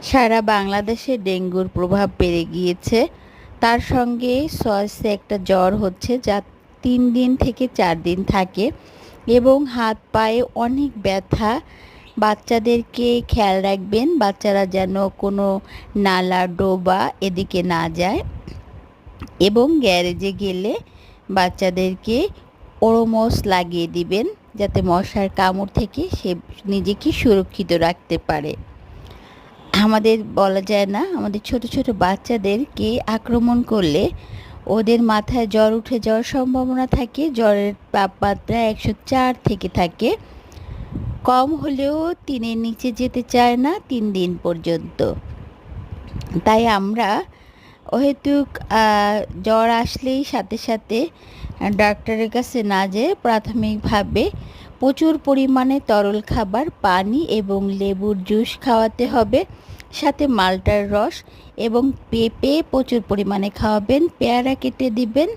সারা বাংলাদেশে ডেঙ্গুর প্রভাব বেড়ে গিয়েছে। তার সঙ্গে সয়েসে একটা জ্বর হচ্ছে যা 3 দিন থেকে 4 দিন থাকে এবং হাত পায়ে অনেক ব্যথা। বাচ্চাদেরকে খেয়াল রাখবেন, বাচ্চারা যেন কোনো নালা ডোবা এদিকে না যায়, এবং গ্যারেজে গেলে বাচ্চাদেরকে ওড়োমস লাগিয়ে দিবেন যাতে মশার কামড় থেকে সে নিজেকে সুরক্ষিত রাখতে পারে। আমাদের বলা যায় না, আমাদের ছোট ছোট বাচ্চাদেরকে আক্রমণ করলে ওদের মাথায় জ্বর উঠে যাওয়ার সম্ভাবনা থাকে। জ্বরের তাপমাত্রা 104 থেকে থাকে, কম হলেও 3-এর নিচে যেতে চায় না 3 দিন পর্যন্ত। তাই আমরা অহেতুক জ্বর আসলেই সাথে সাথে ডাক্তারের কাছে না যেয়ে প্রাথমিকভাবে প্রচুর পরিমাণে তরল খাবার, পানি এবং লেবুর জুস খাওয়াতে হবে। সাথে মাল্টার রস এবং পেঁপে প্রচুর পরিমাণে খাওয়াবেন, পেয়ারা কেটে দিবেন।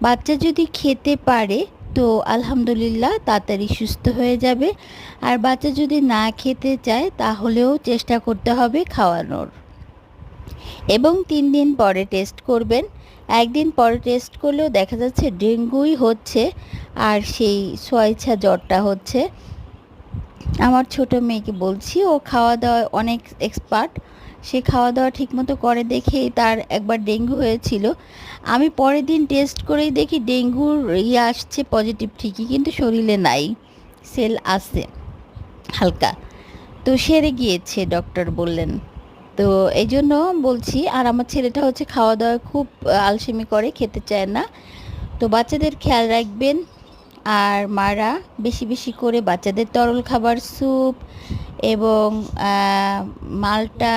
বাচ্চা যদি খেতে পারে তো আলহামদুলিল্লাহ তাড়াতাড়ি সুস্থ হয়ে যাবে, আর বাচ্চা যদি না খেতে চায় তাহলেও চেষ্টা করতে হবে খাওয়ানোর। এবং 3 দিন পরে টেস্ট করবেন। একদিন পরে টেস্ট করলেও দেখা যাচ্ছে ডেঙ্গুই হচ্ছে আর সেই সোয়াইছা জ্বরটা হচ্ছে। আমার ছোট মেয়েকে বলছি, ও খাওয়া দাওয়ায় অনেক এক্সপার্ট, সে খাওয়া দাওয়া ঠিকমতো করে দেখেই তার একবার ডেঙ্গু হয়েছিল। আমি পরের দিন টেস্ট করেই দেখি ডেঙ্গুর আসছে পজিটিভ ঠিকই, কিন্তু শরীরে নাই, সেল আছে হালকা, তো সেরে গিয়েছে ডক্টর বললেন। তো এই জন্য বলছি। আর আমার ছেলেটা হচ্ছে খাওয়া দাওয়া খুব আলসেমি করে, খেতে চায় না। তো বাচ্চাদের খেয়াল রাখবেন। আর মারা বেশি বেশি করে বাচ্চাদের তরল খাবার, স্যুপ এবং মাল্টা